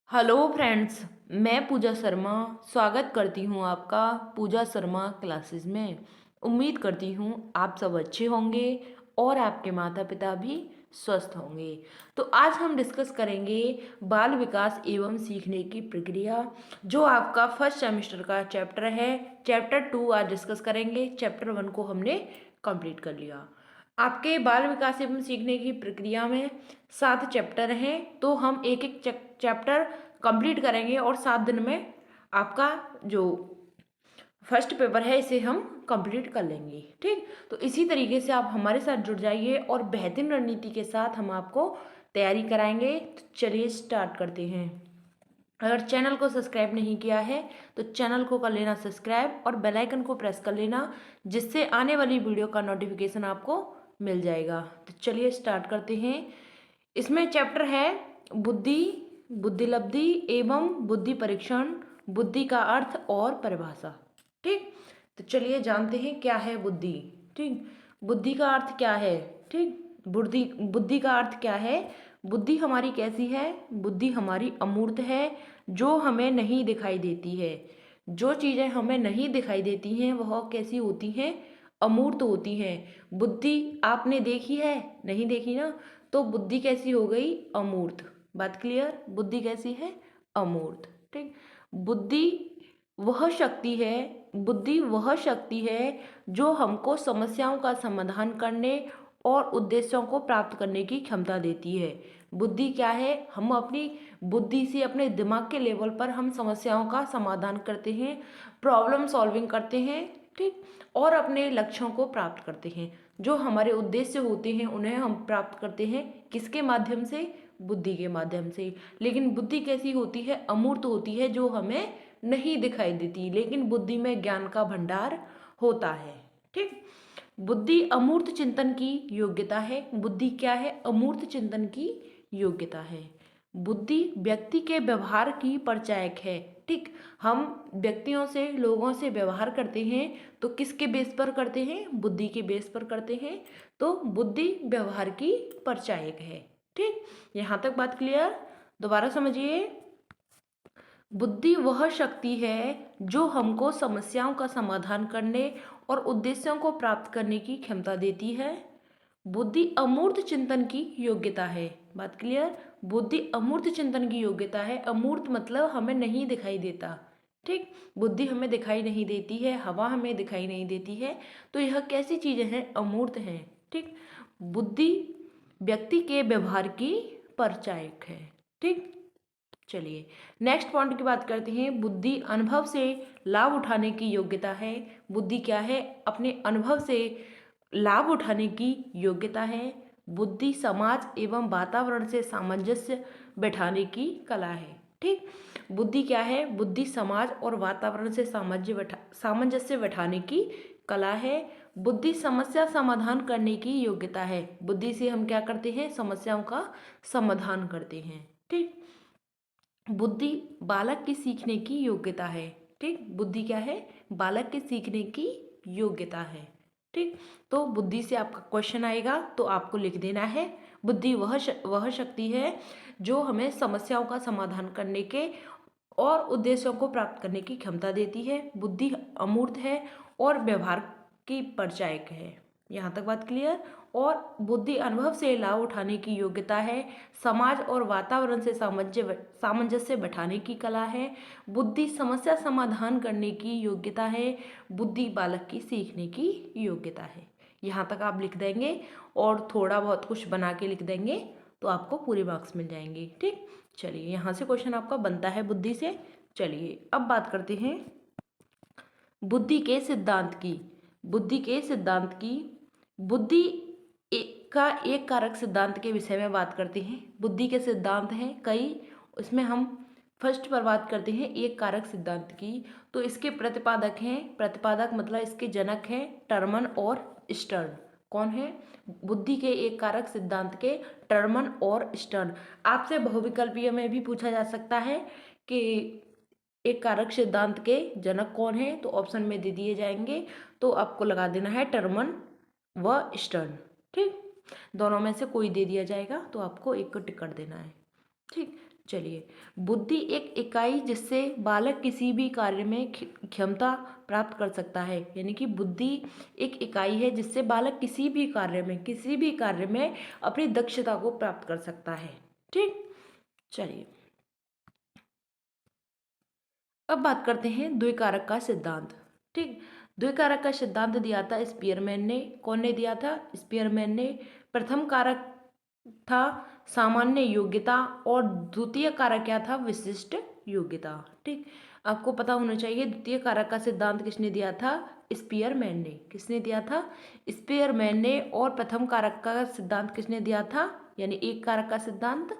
Hello friends, मैं पूजा शर्मा स्वागत करती हूँ आपका पूजा शर्मा क्लासेस में। उम्मीद करती हूँ आप सब अच्छे होंगे और आपके माता पिता भी स्वस्थ होंगे। तो आज हम डिस्कस करेंगे बाल विकास एवं सीखने की प्रक्रिया, जो आपका फर्स्ट सेमेस्टर का चैप्टर है। चैप्टर 2 आज डिस्कस करेंगे। चैप्टर 1 को हमने कंप्लीट कर लिया। आपके बाल विकास एवं सीखने की प्रक्रिया में 7 चैप्टर हैं, तो हम एक एक चैप्टर कंप्लीट करेंगे और 7 दिन में आपका जो फर्स्ट पेपर है इसे हम कंप्लीट कर लेंगे। ठीक, तो इसी तरीके से आप हमारे साथ जुड़ जाइए और बेहतरीन रणनीति के साथ हम आपको तैयारी कराएंगे। तो चलिए स्टार्ट करते हैं। अगर चैनल को सब्सक्राइब नहीं किया है तो चैनल को कर लेना सब्सक्राइब और बेल आइकन को प्रेस कर लेना, जिससे आने वाली वीडियो का नोटिफिकेशन आपको मिल जाएगा। तो चलिए स्टार्ट करते हैं। इसमें चैप्टर है बुद्धि, बुद्धिलब्धि एवं बुद्धि परीक्षण, बुद्धि का अर्थ और परिभाषा। ठीक, तो चलिए जानते हैं क्या है बुद्धि। ठीक, बुद्धि का अर्थ क्या है। ठीक, बुद्धि बुद्धि का अर्थ क्या है। बुद्धि हमारी कैसी है। बुद्धि हमारी अमूर्त है, जो हमें नहीं दिखाई देती है। जो चीज़ें हमें नहीं दिखाई देती हैं वह कैसी होती हैं, अमूर्त होती हैं। बुद्धि आपने देखी है, नहीं देखी ना, तो बुद्धि कैसी हो गई, अमूर्त। बात क्लियर, बुद्धि कैसी है, अमूर्त। ठीक, बुद्धि वह शक्ति है, बुद्धि वह शक्ति है जो हमको समस्याओं का समाधान करने और उद्देश्यों को प्राप्त करने की क्षमता देती है। बुद्धि क्या है, हम अपनी बुद्धि से अपने दिमाग के लेवल पर हम समस्याओं का समाधान करते हैं, प्रॉब्लम सॉल्विंग करते हैं। ठीक, और अपने लक्ष्यों को प्राप्त करते हैं। जो हमारे उद्देश्य होते हैं उन्हें हम प्राप्त करते हैं किसके माध्यम से, बुद्धि के माध्यम से। लेकिन बुद्धि कैसी होती है, अमूर्त होती है, जो हमें नहीं दिखाई देती, लेकिन बुद्धि में ज्ञान का भंडार होता है। ठीक, बुद्धि अमूर्त चिंतन की योग्यता है। बुद्धि क्या है, अमूर्त चिंतन की योग्यता है। बुद्धि व्यक्ति के व्यवहार की परिचायक है। ठीक, हम व्यक्तियों से, लोगों से व्यवहार करते हैं तो किसके बेस पर करते हैं, बुद्धि के बेस पर करते हैं। तो बुद्धि व्यवहार की परिचायक है। ठीक, यहाँ तक बात क्लियर। दोबारा समझिए, बुद्धि वह शक्ति है जो हमको समस्याओं का समाधान करने और उद्देश्यों को प्राप्त करने की क्षमता देती है। बुद्धि अमूर्त चिंतन की योग्यता है। बात क्लियर, बुद्धि अमूर्त चिंतन की योग्यता है। अमूर्त मतलब हमें नहीं दिखाई देता। ठीक, बुद्धि हमें दिखाई नहीं देती है, हवा हमें दिखाई नहीं देती है, तो यह कैसी चीज़ें हैं, अमूर्त हैं। ठीक, बुद्धि व्यक्ति के व्यवहार की परिचायक है। ठीक, चलिए नेक्स्ट पॉइंट की बात करते हैं। बुद्धि अनुभव से लाभ उठाने की योग्यता है। बुद्धि क्या है, अपने अनुभव से लाभ उठाने की योग्यता है। बुद्धि समाज एवं वातावरण से सामंजस्य बैठाने की कला है। ठीक, बुद्धि क्या है, बुद्धि समाज और वातावरण से सामंजस्य बैठाने की कला है। बुद्धि समस्या समाधान करने की योग्यता है। बुद्धि से हम क्या करते हैं, समस्याओं का समाधान करते हैं। ठीक, बुद्धि बालक की सीखने की योग्यता है। ठीक, बुद्धि क्या है, बालक के सीखने की योग्यता है। ठीक, तो बुद्धि से आपका क्वेश्चन आएगा तो आपको लिख देना है, बुद्धि वह शक्ति है जो हमें समस्याओं का समाधान करने के और उद्देश्यों को प्राप्त करने की क्षमता देती है। बुद्धि अमूर्त है और व्यवहार की परिचायक है। यहाँ तक बात क्लियर। और बुद्धि अनुभव से लाभ उठाने की योग्यता है। समाज और वातावरण से सामंजस्य बैठाने की कला है। बुद्धि समस्या समाधान करने की योग्यता है। बुद्धि बालक की सीखने की योग्यता है। यहाँ तक आप लिख देंगे और थोड़ा बहुत कुछ बना के लिख देंगे तो आपको पूरे मार्क्स मिल जाएंगे। ठीक, चलिए यहाँ से क्वेश्चन आपका बनता है बुद्धि से। चलिए अब बात करते हैं बुद्धि के सिद्धांत की। बुद्धि के सिद्धांत की, बुद्धि का एक कारक सिद्धांत के विषय में बात करते हैं। बुद्धि के सिद्धांत हैं कई, उसमें हम फर्स्ट पर बात करते हैं एक कारक सिद्धांत की। तो इसके प्रतिपादक हैं, प्रतिपादक मतलब इसके जनक हैं टर्मन और स्टर्न। कौन है, बुद्धि के एक कारक सिद्धांत के टर्मन और स्टर्न। आपसे बहुविकल्पीय में भी पूछा जा सकता है कि एक कारक सिद्धांत के जनक कौन है, तो ऑप्शन में दे दिए जाएंगे। तो आपको लगा देना है टर्मन व स्टर्न। ठीक, दोनों में से कोई दे दिया जाएगा तो आपको एक को टिक कर देना है। ठीक, चलिए, बुद्धि एक इकाई जिससे बालक किसी भी कार्य में क्षमता प्राप्त कर सकता है। यानी कि बुद्धि एक इकाई है जिससे बालक किसी भी कार्य में अपनी दक्षता को प्राप्त कर सकता है। ठीक, चलिए अब बात करते हैं द्विकारक का सिद्धांत। ठीक, द्विकारक का सिद्धांत दिया था स्पीयरमैन ने। कौन ने दिया था? स्पीयरमैन ने। प्रथम कारक था सामान्य योग्यता और द्वितीय कारक क्या था? विशिष्ट योग्यता। ठीक, आपको पता होना चाहिए द्वितीय कारक का सिद्धांत किसने दिया था? स्पीयरमैन ने। किसने दिया था? स्पीयरमैन ने। और प्रथम कारक का सिद्धांत किसने दिया था? यानी एक कारक का सिद्धांत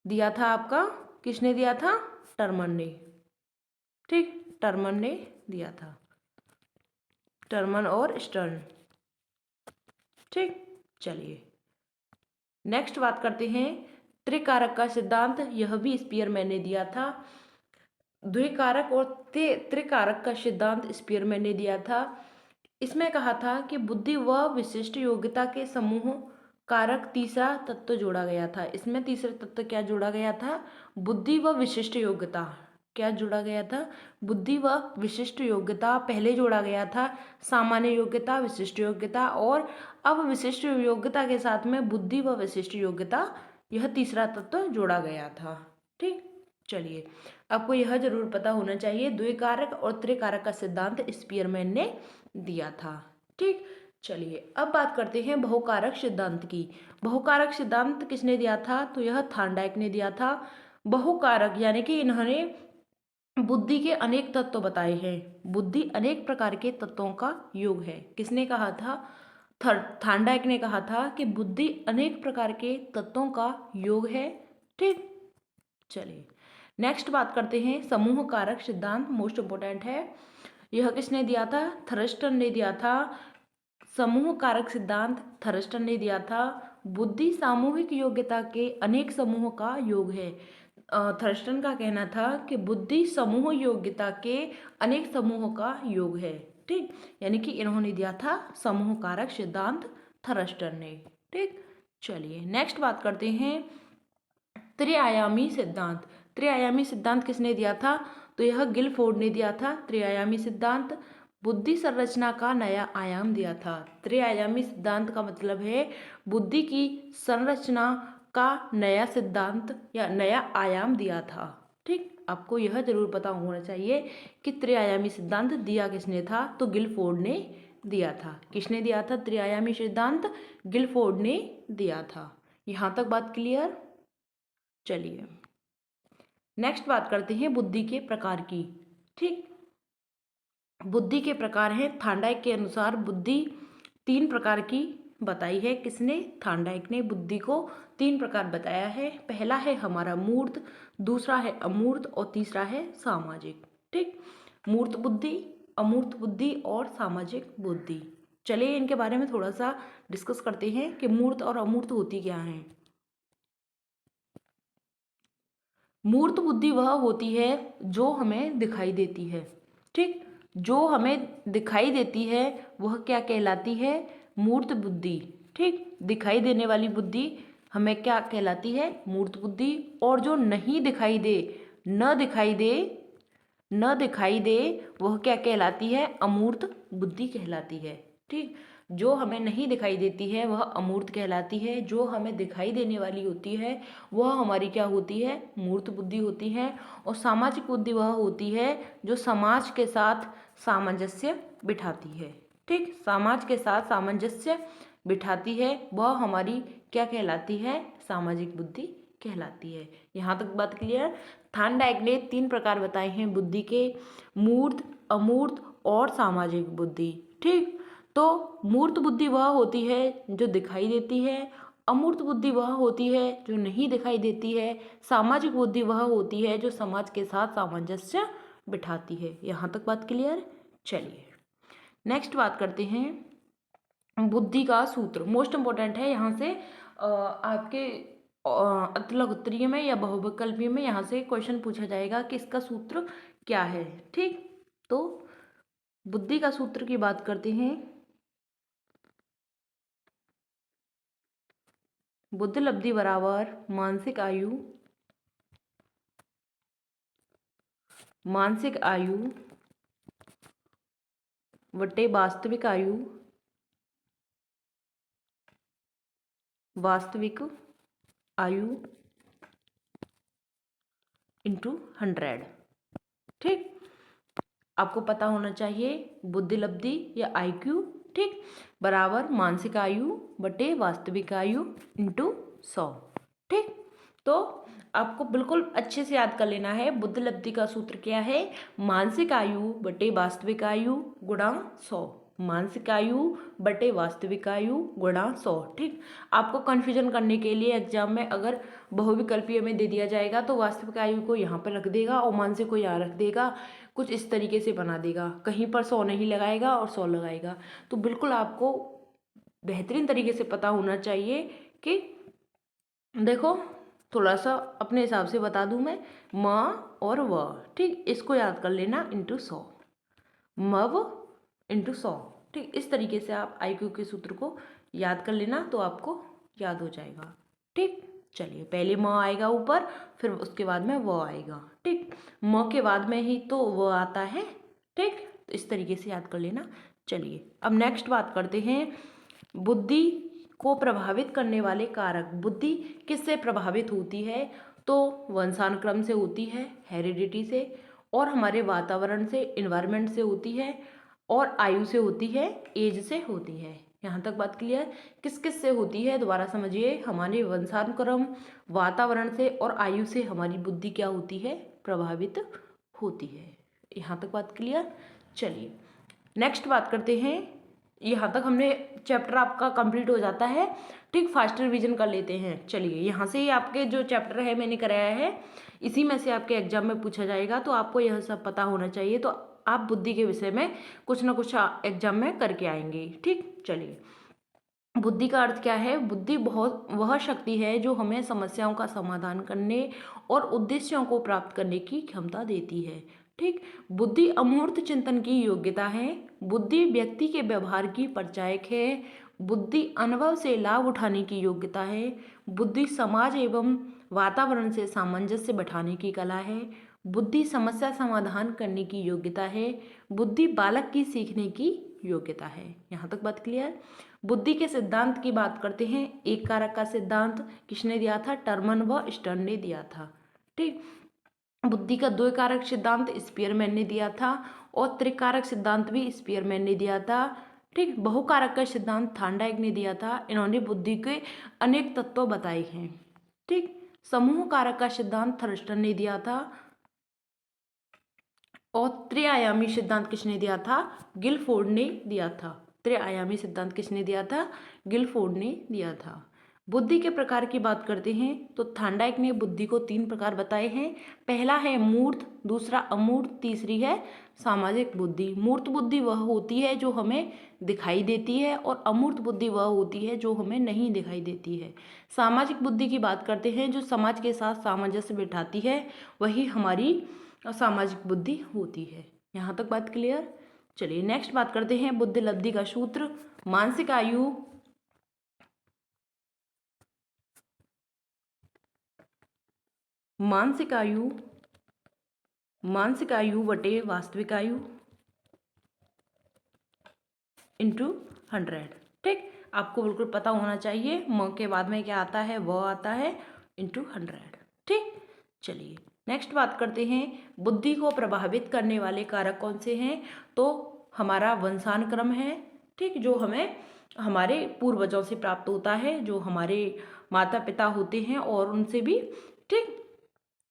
दिया था आपका, किसने दिया था? टर्मन ने। ठीक, टर्मन ने दिया था, टर्मन और स्टर्न। ठीक, चलिए नेक्स्ट बात करते हैं त्रिकारक का सिद्धांत। यह भी स्पीयरमैन ने दिया था। द्विकारक और त्रिकारक का सिद्धांत स्पीयरमैन ने दिया था। इसमें कहा था कि बुद्धि व विशिष्ट योग्यता के समूह कारक तीसरा तत्व जोड़ा गया था। इसमें तीसरा तत्व क्या जोड़ा गया था? बुद्धि व विशिष्ट योग्यता। क्या जोड़ा गया था? बुद्धि व विशिष्ट योग्यता। पहले जोड़ा गया था सामान्य योग्यता, विशिष्ट योग्यता, और अब विशिष्ट योग्यता के साथ में बुद्धि व विशिष्ट योग्यता, यह तीसरा तत्व जोड़ा गया था। ठीक, चलिए आपको यह जरूर पता होना चाहिए द्विकारक और त्रिकारक का सिद्धांत स्पीयरमैन ने दिया था। ठीक, चलिए अब बात करते हैं बहुकारक सिद्धांत की। बहुकारक सिद्धांत किसने दिया था? तो यह थार्नडाइक ने दिया था। बहुकारक यानी कि इन्होंने बुद्धि के अनेक तत्व बताए हैं। बुद्धि अनेक प्रकार के तत्वों का योग है। किसने कहा था? थार्नडाइक ने कहा था कि बुद्धि अनेक प्रकार के तत्वों का योग है। ठीक, चलिए नेक्स्ट बात करते हैं समूह कारक सिद्धांत। मोस्ट इंपोर्टेंट है। यह किसने दिया था? थर्स्टन ने दिया था। समूह कारक सिद्धांत थर्स्टन ने दिया था। बुद्धि सामूहिक योग्यता के अनेक समूहों का योग है। थर्स्टन का कहना था कि बुद्धि समूह योग्यता के अनेक समूहों का योग है। ठीक, यानी कि इन्होंने दिया था समूह कारक सिद्धांत थर्स्टन ने। ठीक, चलिए नेक्स्ट बात करते हैं त्रिआयामी सिद्धांत। त्रिआयामी सिद्धांत किसने दिया था? तो यह गिलफोर्ड ने दिया था। त्रिआयामी सिद्धांत बुद्धि संरचना का नया आयाम दिया था। त्रिआयामी सिद्धांत का मतलब है बुद्धि की संरचना का नया सिद्धांत या नया आयाम दिया था। ठीक, आपको यह जरूर पता होना चाहिए कि त्रिआयामी सिद्धांत दिया किसने था? तो गिलफोर्ड ने दिया था। किसने दिया था त्रिआयामी सिद्धांत? गिलफोर्ड ने दिया था। यहाँ तक बात क्लियर? चलिए नेक्स्ट बात करते हैं बुद्धि के प्रकार की। ठीक, बुद्धि के प्रकार हैं थार्नडाइक के अनुसार बुद्धि 3 प्रकार की बताई है। किसने? थार्नडाइक ने बुद्धि को 3 प्रकार बताया है। पहला है हमारा मूर्त, दूसरा है अमूर्त और तीसरा है सामाजिक। ठीक, मूर्त बुद्धि, अमूर्त बुद्धि और सामाजिक बुद्धि। चलिए इनके बारे में थोड़ा सा डिस्कस करते हैं कि मूर्त और अमूर्त होती क्या हैं। मूर्त बुद्धि वह होती है जो हमें दिखाई देती है। ठीक, जो हमें दिखाई देती है वह क्या कहलाती है? मूर्त बुद्धि। ठीक, दिखाई देने वाली बुद्धि हमें क्या कहलाती है? मूर्त बुद्धि। और जो नहीं दिखाई दे, न दिखाई दे, न दिखाई दे, वह क्या कहलाती है? अमूर्त बुद्धि कहलाती है। ठीक, जो हमें नहीं दिखाई देती है वह अमूर्त कहलाती है। जो हमें दिखाई देने वाली होती है वह हमारी क्या होती है? मूर्त बुद्धि होती है। और सामाजिक बुद्धि वह होती है जो समाज के साथ सामंजस्य बिठाती है। ठीक, समाज के साथ सामंजस्य बिठाती है, वह हमारी क्या कहलाती है? सामाजिक बुद्धि कहलाती है। यहाँ तक बात क्लियर? थार्नडाइक ने 3 प्रकार बताए हैं बुद्धि के, मूर्त, अमूर्त और सामाजिक बुद्धि। ठीक, तो मूर्त बुद्धि वह होती है जो दिखाई देती है, अमूर्त बुद्धि वह होती है जो नहीं दिखाई देती है, सामाजिक बुद्धि वह होती है जो समाज के साथ सामंजस्य बिठाती है। यहाँ तक बात क्लियर? चलिए नेक्स्ट बात करते हैं बुद्धि का सूत्र। मोस्ट इंपॉर्टेंट है। यहाँ से आपके अतुलक उत्तरीय में या बहुविकल्पीय में यहाँ से क्वेश्चन पूछा जाएगा कि इसका सूत्र क्या है। ठीक, तो बुद्धि का सूत्र की बात करते हैं। बुद्धिलब्धि बराबर मानसिक आयु मानसिक आयु बटे वास्तविक आयु, वास्तविक आयु इंटू 100। ठीक, आपको पता होना चाहिए बुद्धिलब्धि या आईक्यू, ठीक, बराबर मानसिक आयु बटे वास्तविक आयु इंटू 100। ठीक, तो आपको बिल्कुल अच्छे से याद कर लेना है। बुद्धिलब्धि का सूत्र क्या है? मानसिक आयु बटे वास्तविक आयु गुणा 100। मानसिक आयु बटे वास्तविक आयु गुणा 100। ठीक, आपको कन्फ्यूजन करने के लिए एग्जाम में अगर बहुविकल्पीय में दे दिया जाएगा तो वास्तविक आयु को यहाँ पर रख देगा और मानसिक को यहाँ रख देगा, कुछ इस तरीके से बना देगा, कहीं पर 100 नहीं लगाएगा और 100 लगाएगा। तो बिल्कुल आपको बेहतरीन तरीके से पता होना चाहिए कि देखो, थोड़ा सा अपने हिसाब से बता दूं मैं, म और व, ठीक, इसको याद कर लेना इंटू 100, मव इंटू 100। ठीक, इस तरीके से आप आईक्यू के सूत्र को याद कर लेना तो आपको याद हो जाएगा। ठीक, चलिए, पहले म आएगा ऊपर, फिर उसके बाद में व आएगा। ठीक, म के बाद में ही तो व आता है। ठीक, तो इस तरीके से याद कर लेना। चलिए, अब नेक्स्ट बात करते हैं, बुद्धि को प्रभावित करने वाले कारक। बुद्धि किससे प्रभावित होती है? तो वंशानुक्रम से होती है, हेरिडिटी से, और हमारे वातावरण से, इन्वायरमेंट से होती है, और आयु से होती है, एज से होती है। यहाँ तक बात क्लियर? किस किस से होती है दोबारा समझिए, हमारे वंशानुक्रम, वातावरण से और आयु से हमारी बुद्धि क्या होती है? प्रभावित होती है। यहाँ तक बात क्लियर? चलिए नेक्स्ट बात करते हैं। यहाँ तक हमने चैप्टर आपका कंप्लीट हो जाता है। ठीक, फास्ट रिवीजन कर लेते हैं। चलिए, यहाँ से ही आपके जो चैप्टर है मैंने कराया है, इसी में से आपके एग्जाम में पूछा जाएगा, तो आपको यह सब पता होना चाहिए। तो आप बुद्धि के विषय में कुछ ना कुछ एग्जाम में करके आएंगे। ठीक, चलिए, बुद्धि का अर्थ क्या है? बुद्धि बहुत वह शक्ति है जो हमें समस्याओं का समाधान करने और उद्देश्यों को प्राप्त करने की क्षमता देती है। ठीक, बुद्धि अमूर्त चिंतन की योग्यता है। बुद्धि व्यक्ति के व्यवहार की परिचायक है। बुद्धि अनुभव से लाभ उठाने की योग्यता है। बुद्धि समाज एवं वातावरण से सामंजस्य बैठाने की कला है। बुद्धि समस्या समाधान करने की योग्यता है। बुद्धि बालक की सीखने की योग्यता है। यहाँ तक बात क्लियर? बुद्धि के सिद्धांत की बात करते हैं। एक कारक का सिद्धांत किसने दिया था? टर्मन व स्टर्न ने दिया था। ठीक, बुद्धि का द्वय कारक सिद्धांत स्पीयरमैन ने दिया था, और त्रिकारक सिद्धांत भी स्पीयरमैन ने दिया था। ठीक, बहुकारक का सिद्धांत थार्नडाइक ने दिया था। इन्होंने बुद्धि के अनेक तत्व बताए हैं। ठीक, समूह कारक का सिद्धांत थर्स्टन ने दिया था, और त्रिआयामी सिद्धांत किसने दिया था? गिलफोर्ड ने दिया था। त्रिआयामी सिद्धांत किसने दिया था? गिलफोर्ड ने दिया था। बुद्धि के प्रकार की बात करते हैं तो थार्नडाइक ने बुद्धि को 3 प्रकार बताए हैं। पहला है मूर्त, दूसरा अमूर्त, तीसरी है सामाजिक बुद्धि। मूर्त बुद्धि वह होती है जो हमें दिखाई देती है, और अमूर्त बुद्धि वह होती है जो हमें नहीं दिखाई देती है। सामाजिक बुद्धि की बात करते हैं, जो समाज के साथ सामंजस्य बिठाती है, वही हमारी सामाजिक बुद्धि होती है। यहाँ तक बात क्लियर? चलिए नेक्स्ट बात करते हैं बुद्धिलब्धि का सूत्र। मानसिक आयु मानसिक आयु मानसिक आयु बटे वास्तविक आयु इंटू 100। ठीक, आपको बिल्कुल पता होना चाहिए। म के बाद में क्या आता है? वो आता है इंटू 100। ठीक, चलिए नेक्स्ट बात करते हैं, बुद्धि को प्रभावित करने वाले कारक कौन से हैं? तो हमारा वंशानुक्रम है। ठीक, जो हमें हमारे पूर्वजों से प्राप्त होता है, जो हमारे माता पिता होते हैं और उनसे भी। ठीक,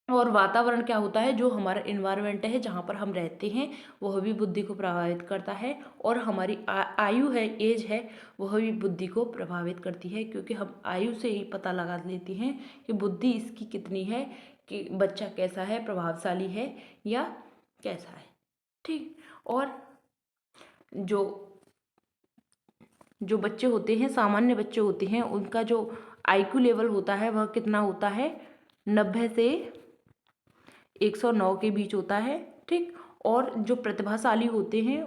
और वातावरण क्या होता है? जो हमारा इन्वायरमेंट है, जहाँ पर हम रहते हैं, वह भी बुद्धि को प्रभावित करता है। और हमारी आयु है, एज है, वह भी बुद्धि को प्रभावित करती है, क्योंकि हम आयु से ही पता लगा लेते हैं कि बुद्धि इसकी कितनी है, कि बच्चा कैसा है, प्रभावशाली है या कैसा है। ठीक, और जो जो बच्चे होते हैं, सामान्य बच्चे होते हैं, उनका जो आईक्यू लेवल होता है वह कितना होता है? 90 से 109 के बीच होता है। ठीक, और जो प्रतिभाशाली होते हैं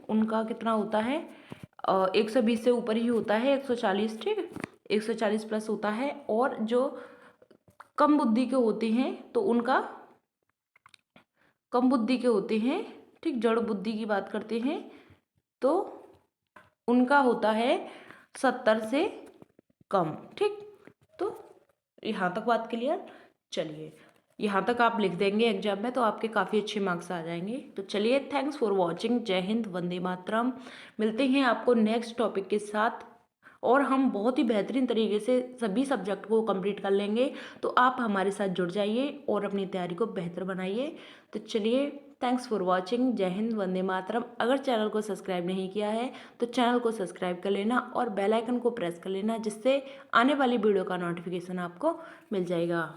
उनका कितना होता है? 120 से ऊपर ही होता है, 140। ठीक, 140 प्लस होता है। और जो कम बुद्धि के होते हैं तो उनका कम बुद्धि के होते हैं, ठीक, जड़ बुद्धि की बात करते हैं तो उनका होता है 70 से कम, ठीक। तो यहाँ तक बात क्लियर। चलिए, यहाँ तक आप लिख देंगे एग्जाम में तो आपके काफ़ी अच्छे मार्क्स आ जाएंगे। तो चलिए, थैंक्स फॉर वॉचिंग। जय हिंद, वंदे मातरम। मिलते हैं आपको नेक्स्ट टॉपिक के साथ, और हम बहुत ही बेहतरीन तरीके से सभी सब्जेक्ट को कंप्लीट कर लेंगे। तो आप हमारे साथ जुड़ जाइए और अपनी तैयारी को बेहतर बनाइए। तो चलिए, थैंक्स फॉर वॉचिंग। जय हिंद, वंदे मातरम। अगर चैनल को सब्सक्राइब नहीं किया है तो चैनल को सब्सक्राइब कर लेना और बेल आइकन को प्रेस कर लेना, जिससे आने वाली वीडियो का नोटिफिकेशन आपको मिल जाएगा।